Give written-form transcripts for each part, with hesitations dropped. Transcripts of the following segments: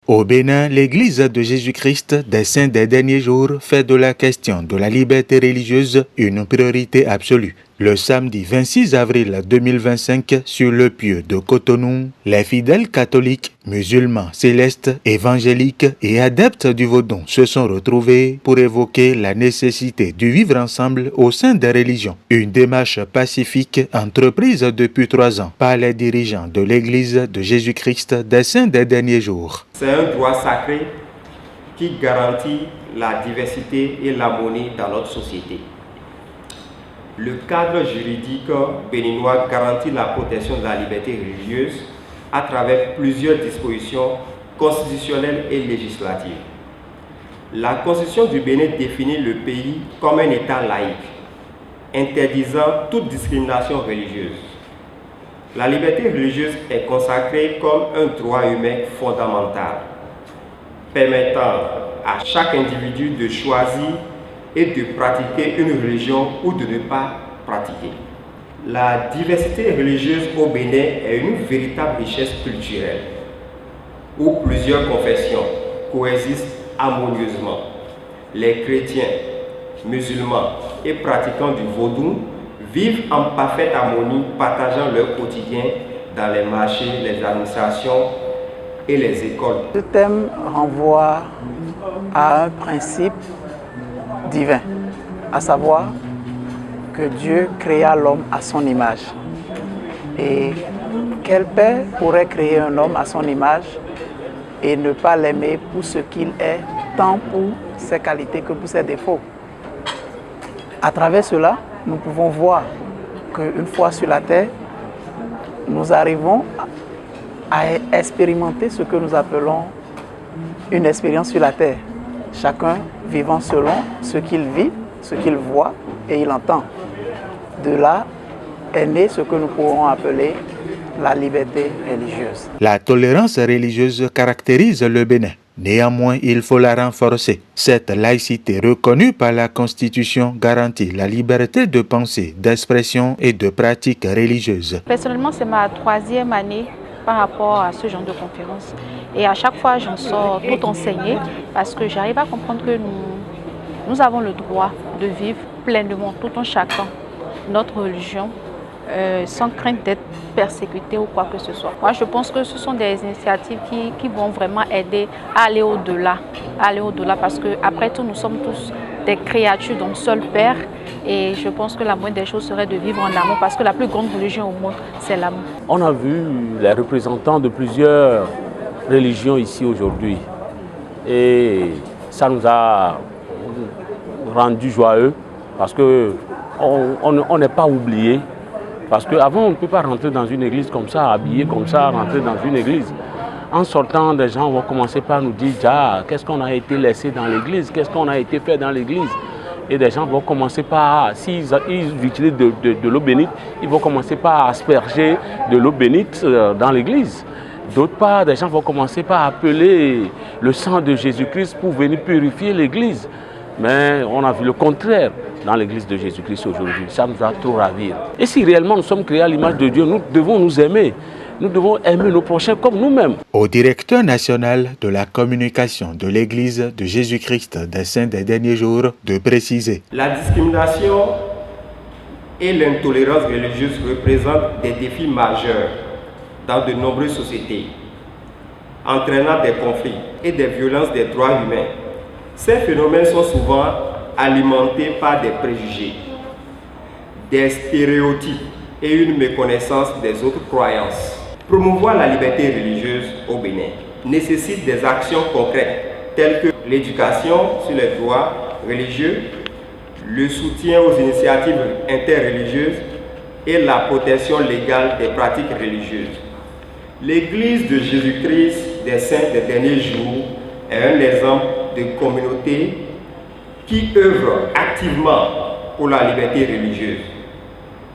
Au Bénin, l'Église de Jésus-Christ des Saints des Derniers Jours fait de la question de la liberté religieuse une priorité absolue. Le samedi 26 avril 2025, sur le pieu de Cotonou, les fidèles catholiques, musulmans, célestes, évangéliques et adeptes du Vodun se sont retrouvés pour évoquer la nécessité du vivre ensemble au sein des religions. Une démarche pacifique entreprise depuis 3 ans par les dirigeants de l'Église de Jésus-Christ des Saints des Derniers Jours. C'est un droit sacré qui garantit la diversité et l'harmonie dans notre société. Le cadre juridique béninois garantit la protection de la liberté religieuse à travers plusieurs dispositions constitutionnelles et législatives. La Constitution du Bénin définit le pays comme un État laïque, interdisant toute discrimination religieuse. La liberté religieuse est consacrée comme un droit humain fondamental, permettant à chaque individu de choisir et de pratiquer une religion ou de ne pas pratiquer. La diversité religieuse au Bénin est une véritable richesse culturelle où plusieurs confessions coexistent harmonieusement. Les chrétiens, musulmans et pratiquants du vaudou vivent en parfaite harmonie, partageant leur quotidien dans les marchés, les administrations et les écoles. Ce thème renvoie à un principe divin, à savoir que Dieu créa l'homme à son image. Et quel père pourrait créer un homme à son image et ne pas l'aimer pour ce qu'il est, tant pour ses qualités que pour ses défauts? À travers cela, nous pouvons voir qu'une fois sur la terre, nous arrivons à expérimenter ce que nous appelons une expérience sur la terre. Chacun vivant selon ce qu'il vit, ce qu'il voit et il entend. De là est né ce que nous pourrons appeler la liberté religieuse. La tolérance religieuse caractérise le Bénin. Néanmoins, il faut la renforcer. Cette laïcité reconnue par la Constitution garantit la liberté de pensée, d'expression et de pratique religieuse. Personnellement, c'est ma 3e année par rapport à ce genre de conférence. Et à chaque fois, j'en sors tout enseignée parce que j'arrive à comprendre que nous avons le droit de vivre pleinement, tout en chacun, notre religion, sans crainte d'être persécuté ou quoi que ce soit. Moi, je pense que ce sont des initiatives qui vont vraiment aider à aller au-delà parce qu'après tout, nous sommes tous des créatures d'un seul Père et je pense que la moindre des choses serait de vivre en amour parce que la plus grande religion au monde, c'est l'amour. On a vu les représentants de plusieurs religions ici aujourd'hui et ça nous a rendu joyeux parce qu'on n'est pas oublié. Parce qu'avant, on ne peut pas rentrer dans une église comme ça, habillé comme ça, rentrer dans une église. En sortant, des gens vont commencer par nous dire ah, qu'est-ce qu'on a été laissé dans l'église, qu'est-ce qu'on a été fait dans l'église. Et des gens vont commencer par, s'ils utilisent de l'eau bénite, ils vont commencer par asperger de l'eau bénite dans l'église. D'autre part, des gens vont commencer par appeler le sang de Jésus-Christ pour venir purifier l'église. Mais on a vu le contraire dans l'église de Jésus-Christ aujourd'hui. Ça nous a trop ravir. Et si réellement nous sommes créés à l'image de Dieu, nous devons nous aimer. Nous devons aimer nos prochains comme nous-mêmes. Au directeur national de la communication de l'Église de Jésus-Christ des Saints des Derniers Jours de préciser. La discrimination et l'intolérance religieuse représentent des défis majeurs dans de nombreuses sociétés, entraînant des conflits et des violences des droits humains. Ces phénomènes sont souvent alimentés par des préjugés, des stéréotypes et une méconnaissance des autres croyances. Promouvoir la liberté religieuse au Bénin nécessite des actions concrètes telles que l'éducation sur les droits religieux, le soutien aux initiatives interreligieuses et la protection légale des pratiques religieuses. L'Église de Jésus-Christ des Saints des Derniers Jours est un exemple de communauté qui œuvre activement pour la liberté religieuse.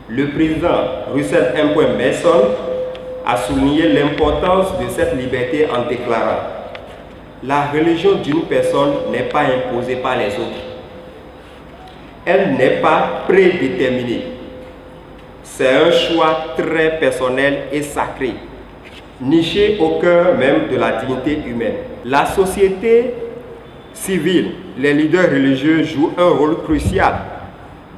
Le président Russell M. Mason a souligné l'importance de cette liberté en déclarant « La religion d'une personne n'est pas imposée par les autres. Elle n'est pas prédéterminée. C'est un choix très personnel et sacré. nichée au cœur même de la dignité humaine. La société civile, les leaders religieux jouent un rôle crucial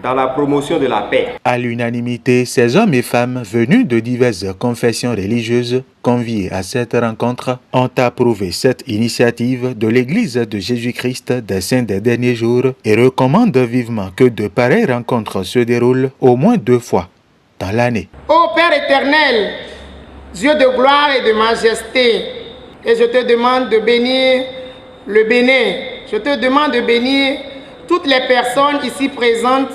dans la promotion de la paix. À l'unanimité, ces hommes et femmes venus de diverses confessions religieuses conviés à cette rencontre ont approuvé cette initiative de l'Église de Jésus-Christ des Saints des Derniers Jours et recommandent vivement que de pareilles rencontres se déroulent au moins 2 fois dans l'année. Ô Père éternel, Dieu de gloire et de majesté, et je te demande de bénir le Bénin. Je te demande de bénir toutes les personnes ici présentes